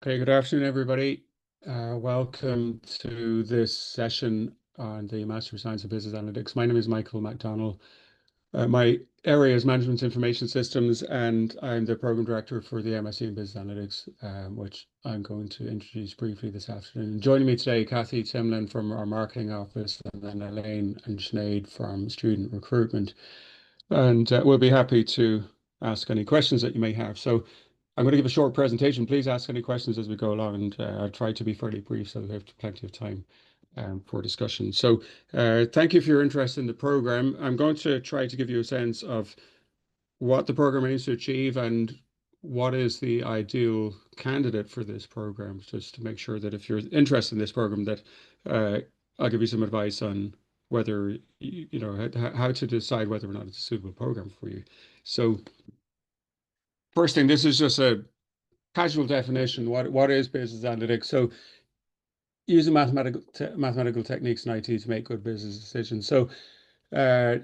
Okay, good afternoon, everybody. Welcome to this session on the Master of Science of Business Analytics. My name is Michael MacDonnell. My area is Management Information Systems, and I'm the Program Director for the MSc in Business Analytics, which I'm going to introduce briefly this afternoon. Joining me today, Kathy Timlin from our Marketing Office, and then Elaine and Sinead from Student Recruitment. And we'll be happy to ask any questions that you may have. So I'm going to give a short presentation. Please ask any questions as we go along, and I'll try to be fairly brief so we have plenty of time for discussion. So thank you for your interest in the program. I'm going to try to give you a sense of what the program aims to achieve and what is the ideal candidate for this program, just to make sure that if you're interested in this program, that uh, I'll give you some advice on whether, how to decide whether or not it's a suitable program for you. So first thing, this is just a casual definition. What is business analytics? So using mathematical techniques in IT to make good business decisions. So uh,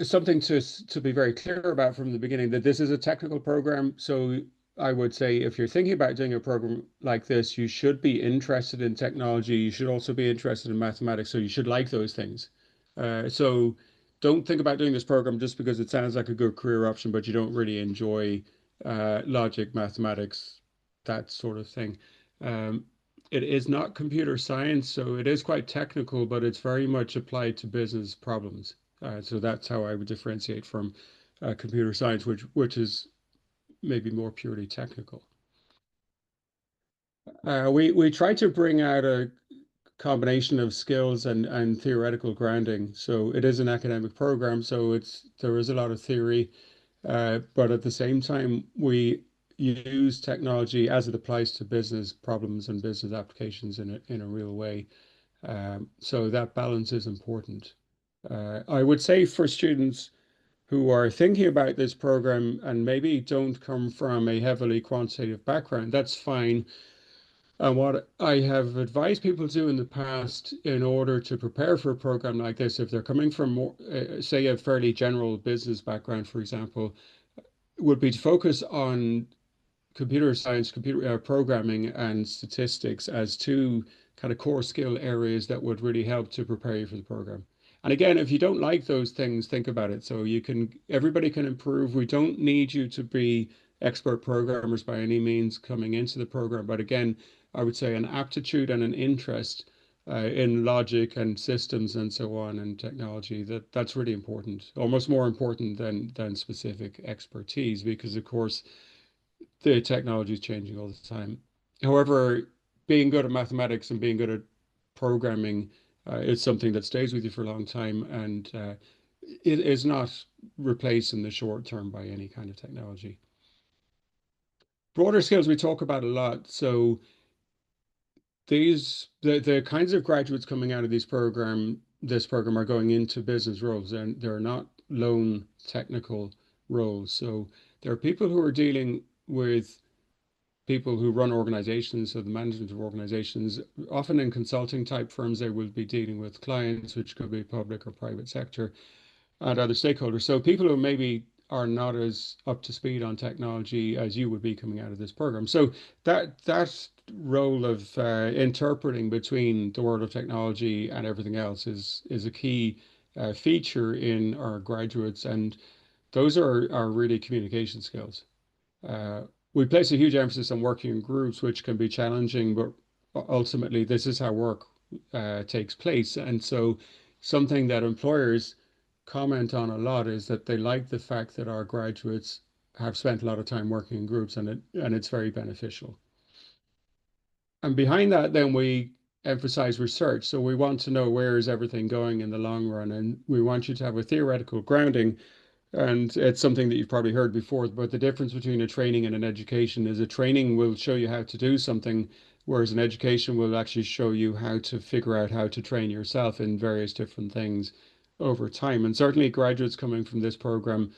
something to be very clear about from the beginning that this is a technical program. So I would say if you're thinking about doing a program like this, you should be interested in technology. You should also be interested in mathematics. So you should like those things. So don't think about doing this program just because it sounds like a good career option, but you don't really enjoy logic, mathematics, that sort of thing. Um, it is not computer science, so it is quite technical, but it's very much applied to business problems. So that's how I would differentiate from computer science, which is maybe more purely technical. We try to bring out a combination of skills and theoretical grounding. So it is an academic program, so there is a lot of theory, but at the same time we use technology as it applies to business problems and business applications in a real way. So that balance is important. I would say for students who are thinking about this program and maybe don't come from a heavily quantitative background, that's fine. And what I have advised people to do in the past in order to prepare for a program like this, if they're coming from more, say, a fairly general business background, for example, would be to focus on computer science, computer programming, and statistics as two kind of core skill areas that would really help to prepare you for the program. And again, if you don't like those things, think about it. So everybody can improve. We don't need you to be expert programmers by any means coming into the program. But again, I would say an aptitude and an interest in logic and systems and so on and technology, that's really important, almost more important than specific expertise, because of course the technology is changing all the time. However, being good at mathematics and being good at programming is something that stays with you for a long time, and it is not replaced in the short term by any kind of technology. Broader skills we talk about a lot. So the kinds of graduates coming out of this program are going into business roles, and they're not lone technical roles. So there are people who are dealing with people who run organizations, so the management of organizations, often in consulting type firms, they will be dealing with clients, which could be public or private sector, and other stakeholders. So people who maybe are not as up to speed on technology as you would be coming out of this program. So that role of interpreting between the world of technology and everything else is a key feature in our graduates, and those are really communication skills. Uh, we place a huge emphasis on working in groups, which can be challenging, but ultimately, this is how work takes place. And so, something that employers comment on a lot is that they like the fact that our graduates have spent a lot of time working in groups, and it's very beneficial. And behind that, then we emphasize research. So we want to know where is everything going in the long run, and we want you to have a theoretical grounding, and it's something that you've probably heard before, but the difference between a training and an education is a training will show you how to do something, whereas an education will actually show you how to figure out how to train yourself in various different things over time. And certainly graduates coming from this program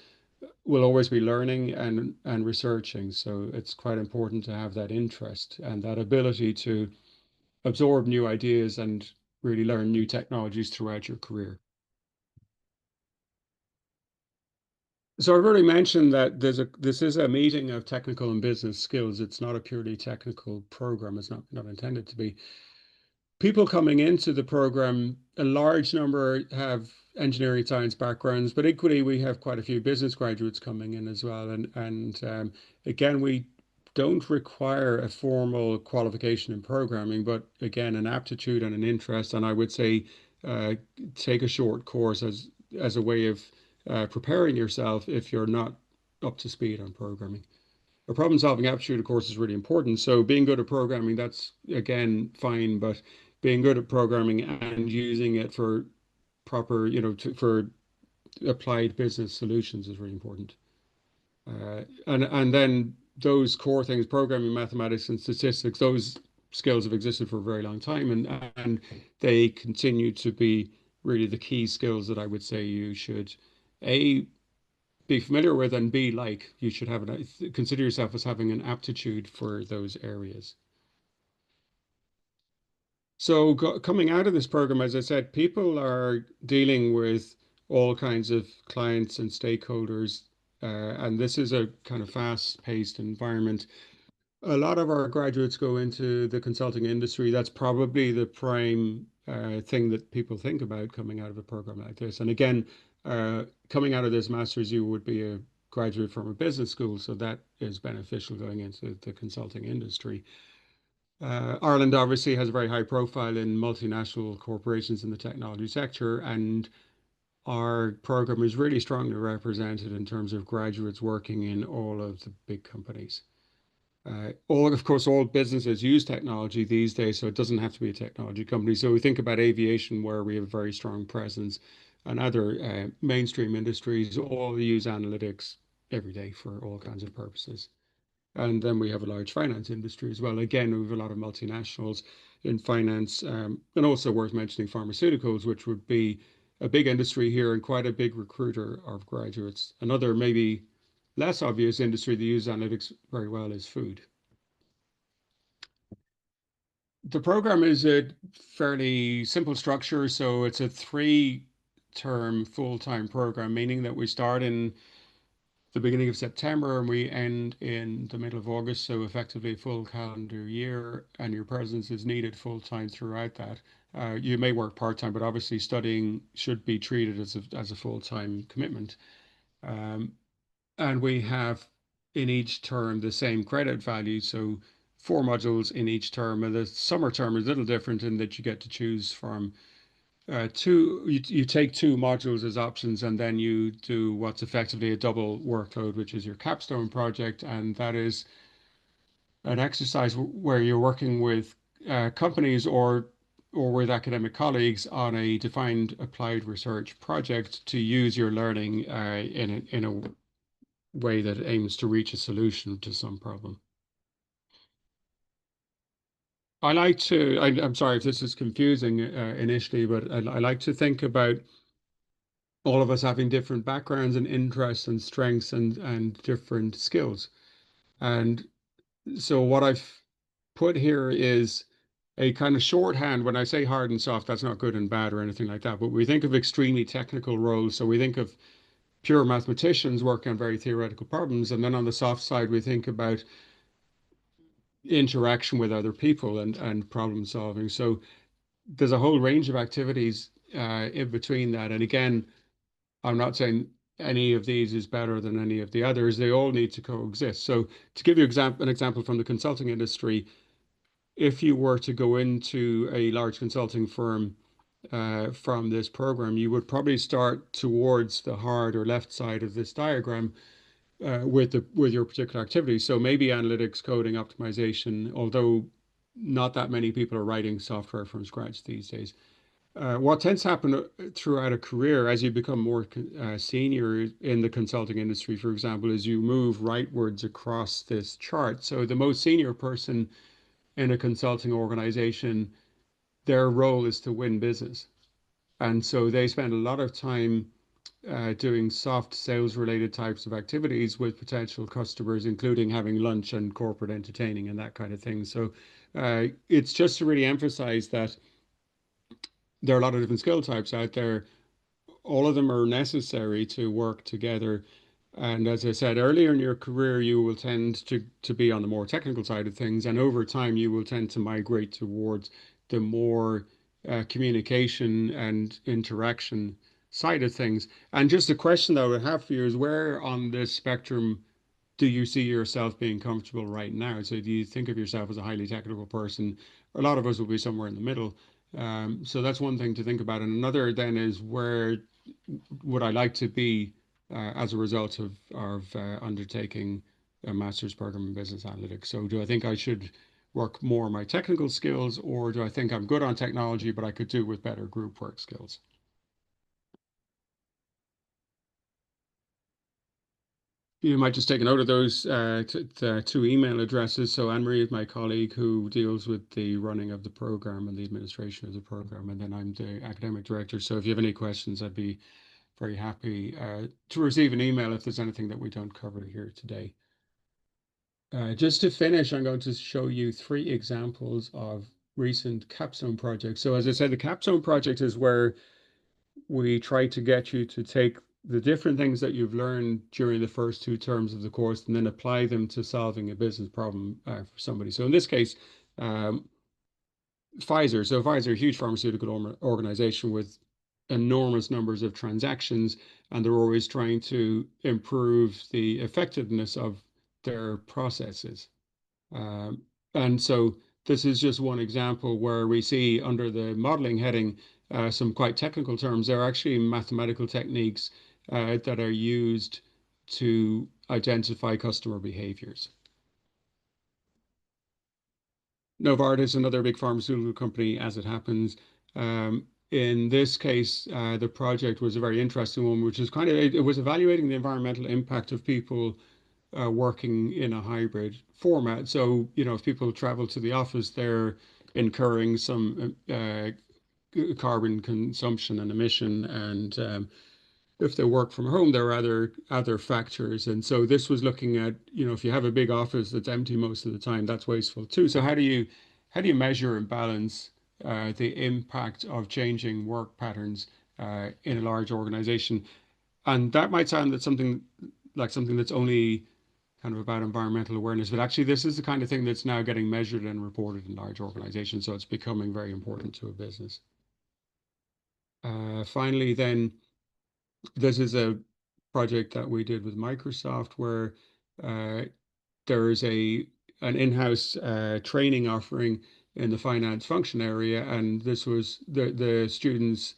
will always be learning and researching. So it's quite important to have that interest and that ability to absorb new ideas and really learn new technologies throughout your career. So I've already mentioned that this is a meeting of technical and business skills. It's not a purely technical program. It's not intended to be. People coming into the program, a large number have engineering science backgrounds, but equally we have quite a few business graduates coming in as well. And again, we don't require a formal qualification in programming, but again, an aptitude and an interest. And I would say uh, take a short course as a way of preparing yourself if you're not up to speed on programming. A problem-solving aptitude, of course, is really important. So being good at programming, that's again fine, but being good at programming and using it for proper, for applied business solutions is really important. And then those core things, programming, mathematics, and statistics, those skills have existed for a very long time, and they continue to be really the key skills that I would say you should a be familiar with, and B, like you should have consider yourself as having an aptitude for those areas. So coming out of this program, as I said, people are dealing with all kinds of clients and stakeholders, and this is a kind of fast-paced environment. A lot of our graduates go into the consulting industry. That's probably the prime thing that people think about coming out of a program like this. And again, coming out of this master's, you would be a graduate from a business school, so that is beneficial going into the consulting industry. Ireland obviously has a very high profile in multinational corporations in the technology sector, and our program is really strongly represented in terms of graduates working in all of the big companies. Of course, all businesses use technology these days, so it doesn't have to be a technology company. So we think about aviation, where we have a very strong presence, and other mainstream industries all use analytics every day for all kinds of purposes. And then we have a large finance industry as well. Again, we have a lot of multinationals in finance, and also worth mentioning pharmaceuticals, which would be a big industry here and quite a big recruiter of graduates. Another maybe less obvious industry that uses analytics very well is food. The program is a fairly simple structure, so it's a three-term full-time program, meaning that we start in the beginning of September and we end in the middle of August, so effectively a full calendar year, and your presence is needed full-time throughout that. You may work part-time, but obviously studying should be treated as a full-time commitment. Um, and we have in each term the same credit value, so four modules in each term. And the summer term is a little different in that you get to choose from you take two modules as options, and then you do what's effectively a double workload, which is your capstone project. And that is an exercise where you're working with companies or with academic colleagues on a defined applied research project to use your learning in a way that aims to reach a solution to some problem. I'm sorry if this is confusing initially, but I like to think about all of us having different backgrounds and interests and strengths and different skills. And so what I've put here is a kind of shorthand. When I say hard and soft, that's not good and bad or anything like that, but we think of extremely technical roles. So we think of pure mathematicians working on very theoretical problems. And then on the soft side, we think about interaction with other people and problem solving. So there's a whole range of activities in between that. And again, I'm not saying any of these is better than any of the others. They all need to coexist. So to give you an example from the consulting industry, if you were to go into a large consulting firm from this program, you would probably start towards the hard or left side of this diagram with your particular activity. So maybe analytics, coding, optimization, although not that many people are writing software from scratch these days. What tends to happen throughout a career as you become more senior in the consulting industry, for example, is you move rightwards across this chart. So the most senior person in a consulting organization, their role is to win business. And so they spend a lot of time doing soft sales related types of activities with potential customers, including having lunch and corporate entertaining and that kind of thing. So it's just to really emphasize that there are a lot of different skill types out there. All of them are necessary to work together. And as I said earlier in your career, you will tend to be on the more technical side of things, and over time you will tend to migrate towards the more communication and interaction side of things. And just a question that I would have for you is where on this spectrum do you see yourself being comfortable right now? So do you think of yourself as a highly technical person? A lot of us will be somewhere in the middle. So that's one thing to think about. And another then is where would I like to be as a result of undertaking a master's program in business analytics? So do I think I should work more on my technical skills, or do I think I'm good on technology, but I could do with better group work skills? You might just take a note of those two email addresses. So Anne-Marie is my colleague who deals with the running of the program and the administration of the program, and then I'm the academic director. So if you have any questions, I'd be very happy to receive an email if there's anything that we don't cover here today. Just to finish, I'm going to show you three examples of recent capstone projects. So as I said, the capstone project is where we try to get you to take the different things that you've learned during the first two terms of the course and then apply them to solving a business problem for somebody. So in this case, um, Pfizer. So Pfizer, a huge pharmaceutical organization with enormous numbers of transactions, and they're always trying to improve the effectiveness of their processes. Um, and so this is just one example where we see under the modeling heading some quite technical terms. There are actually mathematical techniques that are used to identify customer behaviors. Novartis, another big pharmaceutical company, as it happens. In this case, the project was a very interesting one, which is kind of it was evaluating the environmental impact of people working in a hybrid format. So, you know, if people travel to the office, they're incurring some carbon consumption and emission, and if they work from home, there are other factors. And so this was looking at, you know, if you have a big office that's empty most of the time, that's wasteful too. So how do you measure and balance the impact of changing work patterns in a large organization? And that might sound that something like something that's only kind of about environmental awareness, but actually this is the kind of thing that's now getting measured and reported in large organizations. So it's becoming very important to a business. Finally, then this is a project that we did with Microsoft where uh, there is an in-house training offering in the finance function area, and this was the students'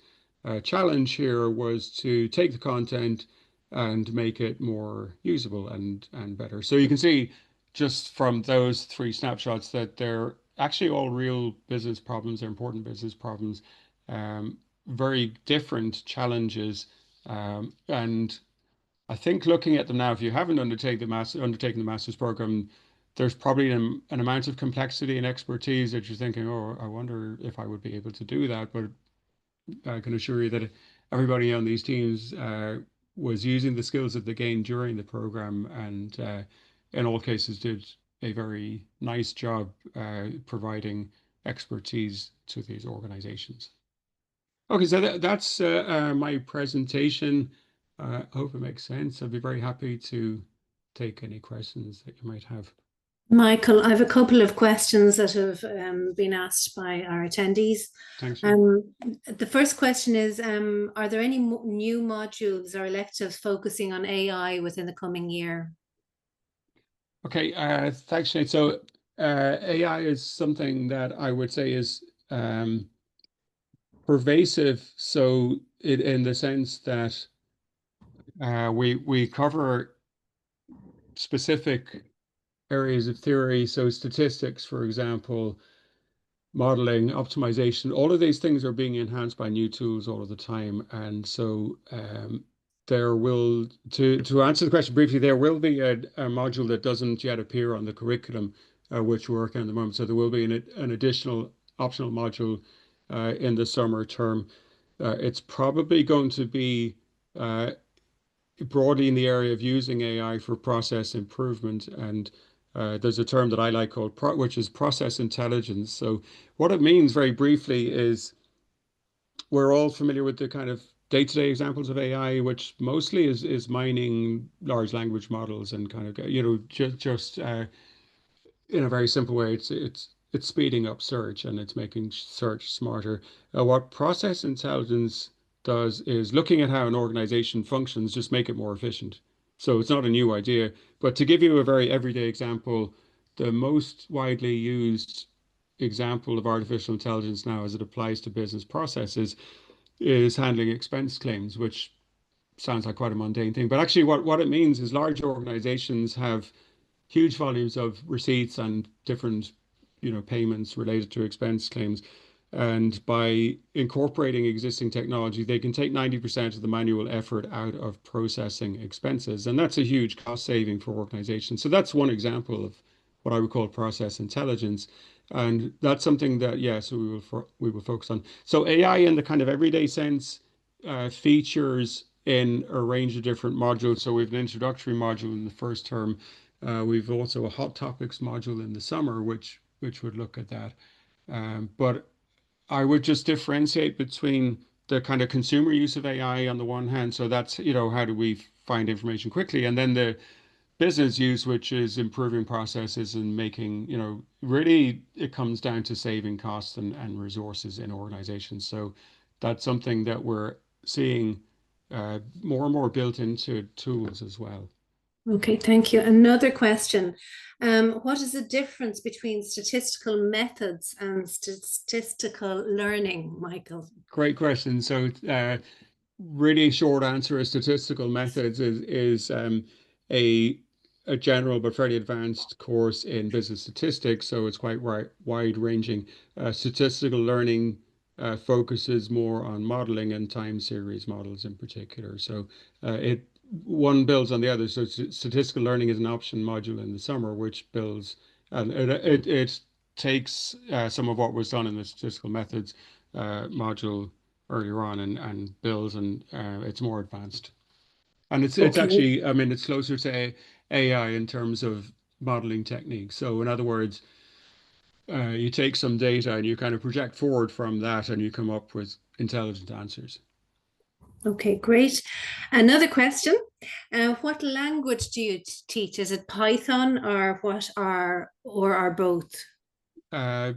challenge here was to take the content and make it more usable and better. So you can see just from those three snapshots that they're actually all real business problems, they're important business problems, um, very different challenges, and I think looking at them now, if you haven't undertaken the master's program, there's probably an amount of complexity and expertise that you're thinking, oh, I wonder if I would be able to do that. But I can assure you that everybody on these teams was using the skills that they gained during the program and in all cases did a very nice job providing expertise to these organizations. Okay, so that's my presentation. I hope it makes sense. I'd be very happy to take any questions that you might have. Michael, I have a couple of questions that have been asked by our attendees. Thanks, Jane. Um, the first question is, are there any new modules or electives focusing on AI within the coming year? Okay, thanks, Shane. So AI is something that I would say is pervasive. So in the sense that we cover specific areas of theory. So statistics, for example, modeling, optimization, all of these things are being enhanced by new tools all of the time. And so there will, to answer the question briefly, there will be a module that doesn't yet appear on the curriculum, which we're working on at the moment. So there will be an additional optional module in the summer term. It's probably going to be broadly in the area of using AI for process improvement. And there's a term that I like called which is process intelligence. So what it means very briefly is we're all familiar with the kind of day-to-day examples of AI, which mostly is mining large language models and kind of, just in a very simple way, it's speeding up search and it's making search smarter. What process intelligence does is looking at how an organization functions, just make it more efficient. So it's not a new idea, but to give you a very everyday example, the most widely used example of artificial intelligence now as it applies to business processes is handling expense claims, which sounds like quite a mundane thing. But actually, what it means is large organizations have huge volumes of receipts and different, payments related to expense claims. And by incorporating existing technology, they can take 90% of the manual effort out of processing expenses. And that's a huge cost saving for organizations. So that's one example of what I would call process intelligence. And that's something that, yeah, so we will focus on. So AI in the kind of everyday sense features in a range of different modules. So we have an introductory module in the first term. We've also a hot topics module in the summer, which would look at that. But I would just differentiate between the kind of consumer use of AI on the one hand. So that's, how do we find information quickly? And then the business use, which is improving processes and making, really it comes down to saving costs and resources in organizations. So that's something that we're seeing more and more built into tools as well. Okay, thank you. Another question. What is the difference between statistical methods and statistical learning, Michael? Great question. So, really short answer is statistical methods is a a general but fairly advanced course in business statistics. So it's quite wide ranging. Statistical learning focuses more on modeling and time series models in particular. So it one builds on the other. So statistical learning is an option module in the summer, which builds and it takes some of what was done in the statistical methods module earlier on and builds and it's more advanced. And it's Okay. actually, I mean, it's closer to AI in terms of modeling techniques. So in other words, you take some data and you kind of project forward from that and you come up with intelligent answers. Okay, great. Another question. What language do you teach? Is it Python or what are both? Uh,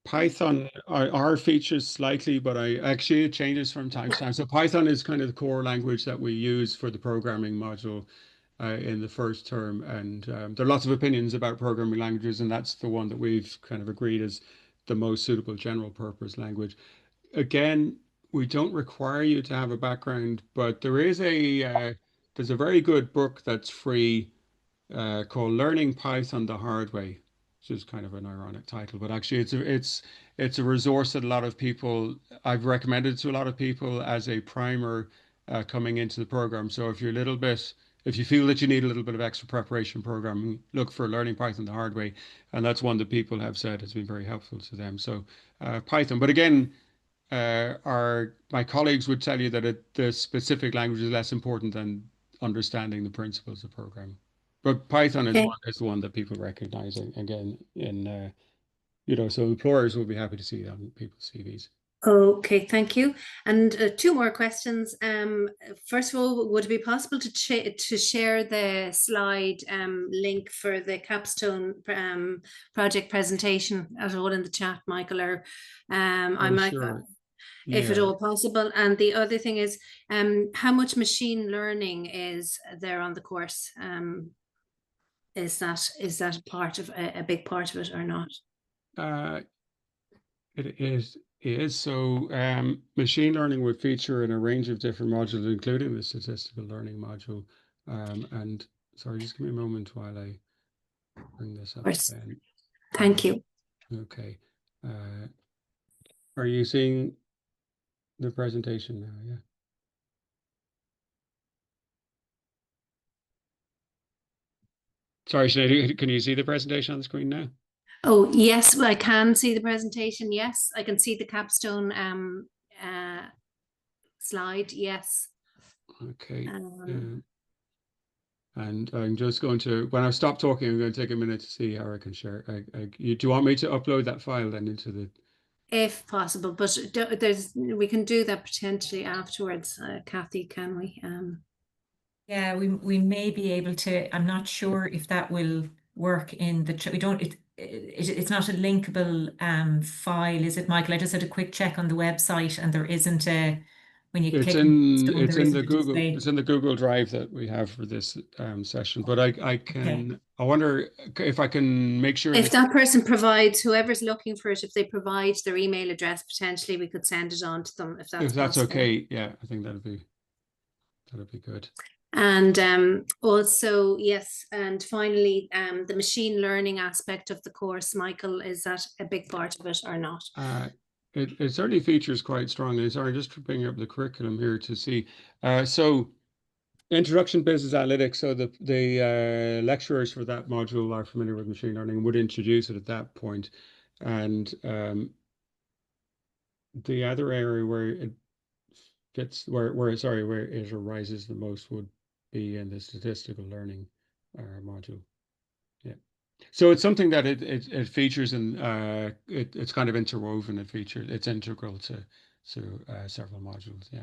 Python are features slightly, but I actually it changes from time to time. So Python is kind of the core language that we use for the programming module in the first term, and there are lots of opinions about programming languages, and that's the one that we've kind of agreed is the most suitable general purpose language. Again, we don't require you to have a background, but there's a very good book that's free called "Learning Python the Hard Way," which is kind of an ironic title, but actually it's a resource that a lot of people I've recommended to a lot of people as a primer coming into the program. So if you feel that you need a little bit of extra preparation programming, look for Learning Python the Hard Way, and that's one that people have said has been very helpful to them. So Python, but again, my colleagues would tell you that the specific language is less important than understanding the principles of programming. But Python is Okay. one is the one that people recognize again so employers will be happy to see that on people's CVs. Okay, thank you. And two more questions. First of all, would it be possible to share the slide link for the capstone project presentation at all in the chat, Michael, or I Oh, might, sure. if at Yeah. all possible. And the other thing is, how much machine learning is there on the course? Is that part of a big part of it or not? Uh, it is. So machine learning would feature in a range of different modules, including the statistical learning module. And sorry, just give me a moment while I bring this Of up course. again. Thank you. Okay. Uh, are you seeing the presentation now? Yeah. Sorry, Sinead, can you see the presentation on the screen now? Oh, yes, I can see the presentation. Yes, I can see the capstone slide. Yes. Okay. Um, Um, and I'm just going to, when I stop talking, I'm going to take a minute to see how I can share. Do you want me to upload that file then into the? if possible. But there's we can do that potentially afterwards, Kathy, can we? Yeah, we may be able to. I'm not sure if that will work in the. We don't. It's not a linkable file, is it, Michael? I just had a quick check on the website, and there isn't a. When you It's click on in Stone, it's there in isn't the a Google display. it's in the Google Drive that we have for this session. But I Okay. can I wonder if I can make sure If that that person provides, whoever's looking for it, if they provide their email address, potentially we could send it on to them if that's if that's possible. okay. Yeah, I think that'd be good. And also, yes, and finally, the machine learning aspect of the course, Michael, is that a big part of it or not? Uh, it certainly features quite strongly. Sorry, just bringing up the curriculum here to see. So Introduction to Business Analytics. So the lecturers for that module are familiar with machine learning and would introduce it at that point. And the other area where it fits, where it arises the most would be in the statistical learning module. Yeah. So it's something that it features and it's kind of interwoven. It's integral to several modules. Yeah.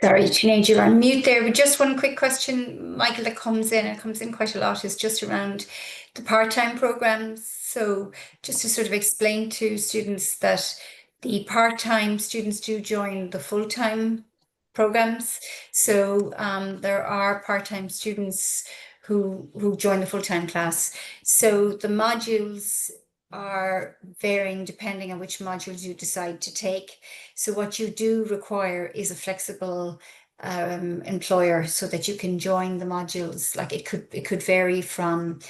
Sorry, Sinead, you're on mute there. But just one quick question, Michael, that comes in, and comes in quite a lot, is just around the part-time programs. So just to sort of explain to students that the part-time students do join the full-time programs. So there are part-time students who join the full-time class. So the modules are varying depending on which modules you decide to take. So what you do require is a flexible employer so that you can join the modules. Like it could vary from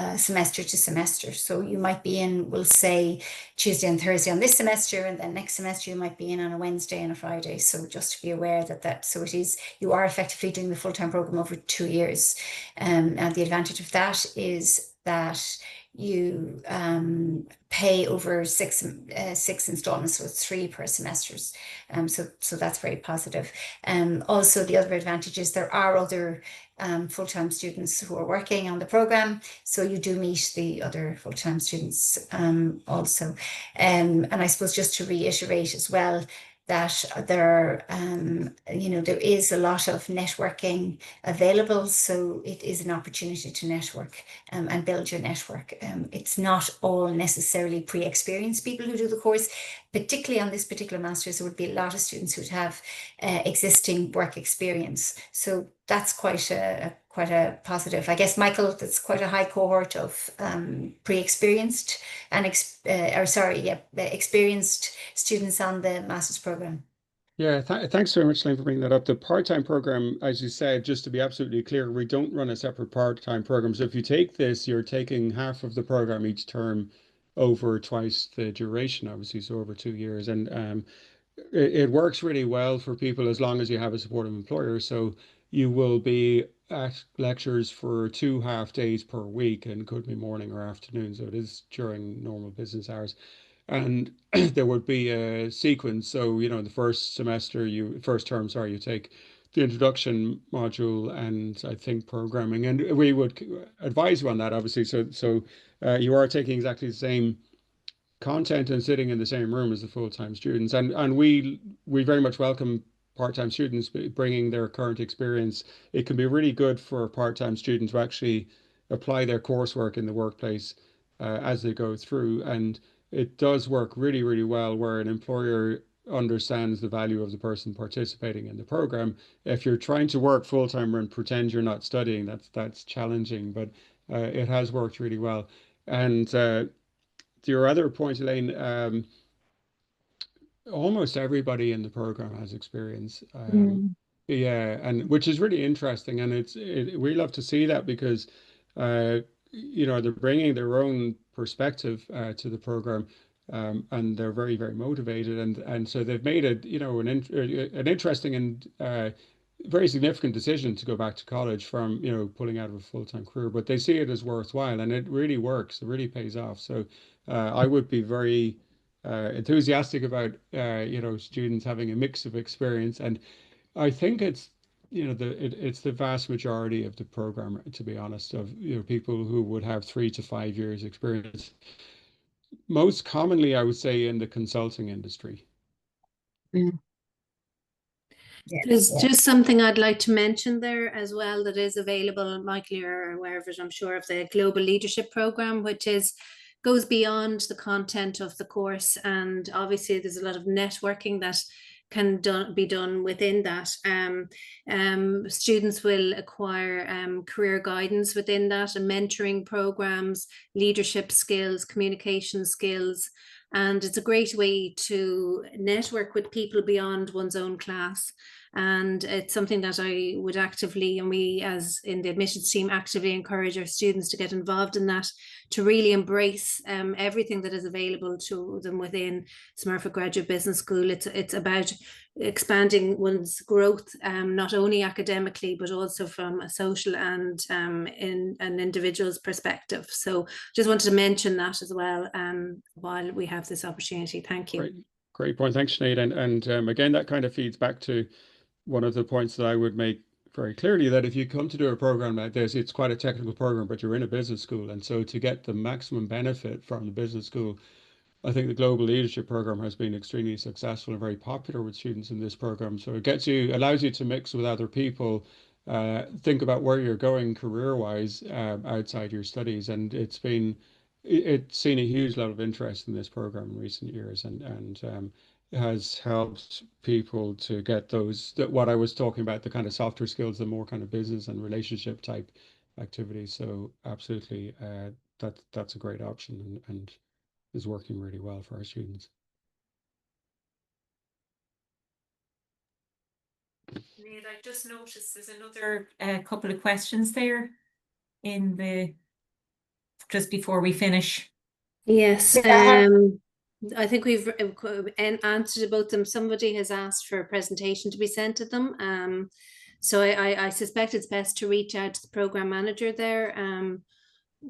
semester to semester. So you might be in, we'll say, Tuesday and Thursday on this semester, and then next semester you might be in on a Wednesday and a Friday. So just to be aware that so it is, you are effectively doing the full-time program over 2 years. And the advantage of that is that you pay over six installments, so it's 3 per semesters. So that's very positive. Also, the other advantage is there are other full-time students who are working on the program, so you do meet the other full-time students also. And I suppose just to reiterate as well, that there is a lot of networking available, so it is an opportunity to network and build your network. It's not all necessarily pre-experienced people who do the course. Particularly on this particular master's, there would be a lot of students who'd have existing work experience. So that's quite a positive. I guess, Michael, that's quite a high cohort of pre-experienced and experienced students on the master's program. Yeah, thanks very much, Lynn, for bringing that up. The part-time program, as you said, just to be absolutely clear, we don't run a separate part-time program. So if you take this, you're taking half of the program each term over twice the duration, obviously, so over 2 years. And it works really well for people as long as you have a supportive employer. So you will be at lectures for 2 half days per week, and could be morning or afternoon. So it is during normal business hours. And there would be a sequence. So, the first term, sorry, you take the introduction module and I think programming, and we would advise you on that, obviously. So you are taking exactly the same content and sitting in the same room as the full-time students. And we very much welcome part-time students bringing their current experience. It can be really good for part-time students to actually apply their coursework in the workplace as they go through. And it does work really, really well where an employer understands the value of the person participating in the program. If you're trying to work full-time and pretend you're not studying, that's challenging, but it has worked really well. And to your other point, Elaine, almost everybody in the program has experience. Yeah, and which is really interesting, and we love to see that because they're bringing their own perspective to the program, and they're very, very motivated, and so they've made it, an interesting and very significant decision to go back to college from, pulling out of a full-time career, but they see it as worthwhile, and it really works. It really pays off. So I would be very enthusiastic about students having a mix of experience. And I think it's, it's the vast majority of the program, to be honest, of, people who would have 3 to 5 years experience. Most commonly, I would say in the consulting industry. There's Yeah. just something I'd like to mention there as well that is available. Michael, you're aware of it, I'm sure, of the Global Leadership Program, which goes beyond the content of the course. And obviously, there's a lot of networking that can be done within that. Students will acquire career guidance within that, and mentoring programs, leadership skills, communication skills. And it's a great way to network with people beyond one's own class. And it's something that I would actively, and we as in the admissions team, actively encourage our students to get involved in that, to really embrace everything that is available to them within Smurfit Graduate Business School. It's about expanding one's growth, not only academically, but also from a social and in an individual's perspective. So just wanted to mention that as well while we have this opportunity. Thank you. Great point. Thanks, Sinead. And again, that kind of feeds back to one of the points that I would make very clearly, that if you come to do a program like this, it's quite a technical program, but you're in a business school. And so to get the maximum benefit from the business school, I think the Global Leadership Program has been extremely successful and very popular with students in this program. So it allows you to mix with other people, think about where you're going career-wise outside your studies. And it's seen a huge level of interest in this program in recent years, and has helped people to get what I was talking about, the kind of softer skills, the more kind of business and relationship type activities. So absolutely, that's a great option, and is working really well for our students. Sinead, I just noticed there's another couple of questions there just before we finish. Yes, I think we've answered about them. Somebody has asked for a presentation to be sent to them. So I suspect it's best to reach out to the program manager there.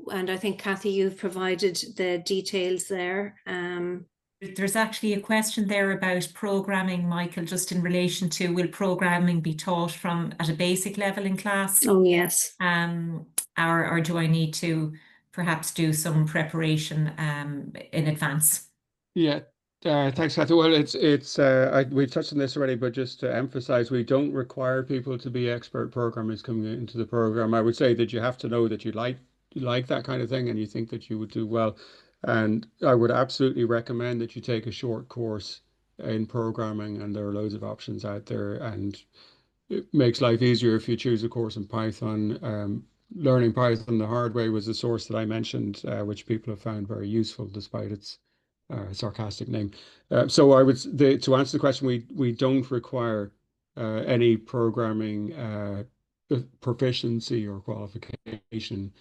And I think, Kathy, you've provided the details there. There's actually a question there about programming, Michael, just in relation to, will programming be taught at a basic level in class? Oh, yes. Or do I need to perhaps do some preparation in advance? Yeah, thanks, Kathy. Well, we've touched on this already, but just to emphasize, we don't require people to be expert programmers coming into the program. I would say that you have to know that you like that kind of thing, and you think that you would do well. And I would absolutely recommend that you take a short course in programming, and there are loads of options out there, and it makes life easier if you choose a course in Python. Learning Python the hard way was a source that I mentioned, which people have found very useful despite its sarcastic name. So to answer the question, we don't require any programming proficiency or qualification.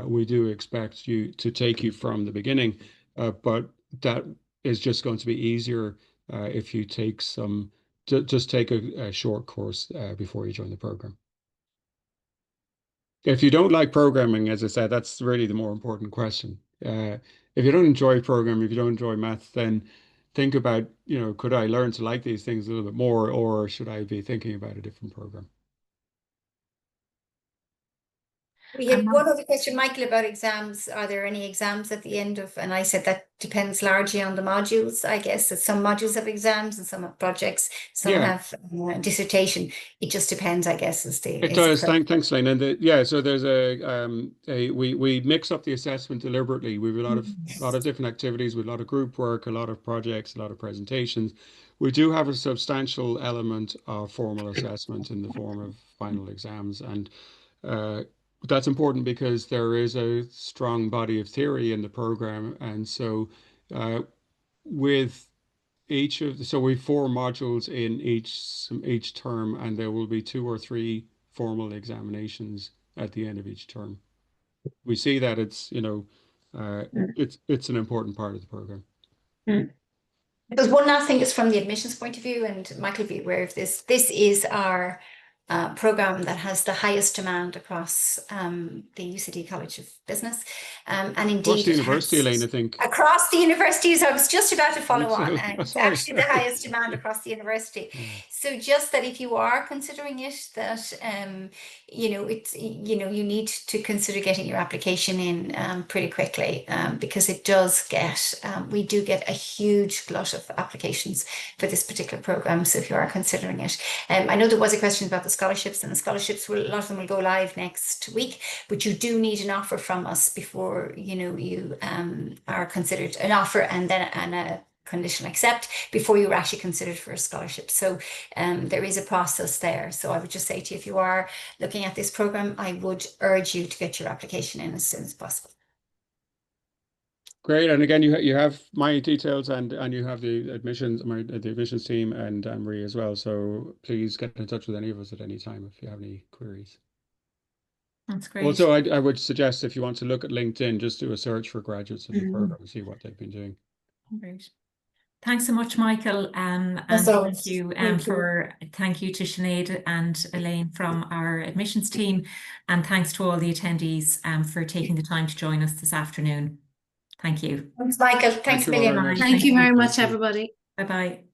We do expect you to take you from the beginning, but that is just going to be easier if you just take a short course before you join the program. If you don't like programming, as I said, that's really the more important question. If you don't enjoy programming, if you don't enjoy math, then think about, could I learn to like these things a little bit more, or should I be thinking about a different program? We had one other question, Michael, about exams. Are there any exams at the end of, and I said that depends largely on the modules, I guess, that some modules have exams and some have projects, some have dissertation. It just depends, I guess, It does. Thanks, Lane. And so there's we mix up the assessment deliberately. We have a lot of different activities, with a lot of group work, a lot of projects, a lot of presentations. We do have a substantial element of formal assessment in the form of final exams, and that's important because there is a strong body of theory in the program. And so with we have 4 modules in each term, and there will be 2 or 3 formal examinations at the end of each term. We see that it's an important part of the program. There's one last thing, just from the admissions point of view, and Michael will be aware of this. This is our program that has the highest demand across the UCD College of Business. And indeed, Across the university, Elaine, I think. Across the universities, I was just about to follow on, and it's Sorry. actually the highest demand across the university. So just that if you are considering it, that it's you need to consider getting your application in pretty quickly, because it does get we do get a huge glut of applications for this particular program. So if you are considering it, I know there was a question about the scholarships, and the scholarships a lot of them will go live next week, but you do need an offer from us before you are considered, an offer and a conditional accept before you're actually considered for a scholarship. So there is a process there. So I would just say to you, if you are looking at this program, I would urge you to get your application in as soon as possible. Great, and again, you have my details, and you have the admissions team and Marie as well. So please get in touch with any of us at any time if you have any queries. That's great. Also, I would suggest, if you want to look at LinkedIn, just do a search for graduates of the program and see what they've been doing. Great. Thanks so much, Michael. And Thank thank you to Sinead and Elaine from our admissions team, and thanks to all the attendees for taking the time to join us this afternoon. Thank you. Thanks, Michael. Thanks a million. Thank you Thank you very much, everybody. Bye-bye.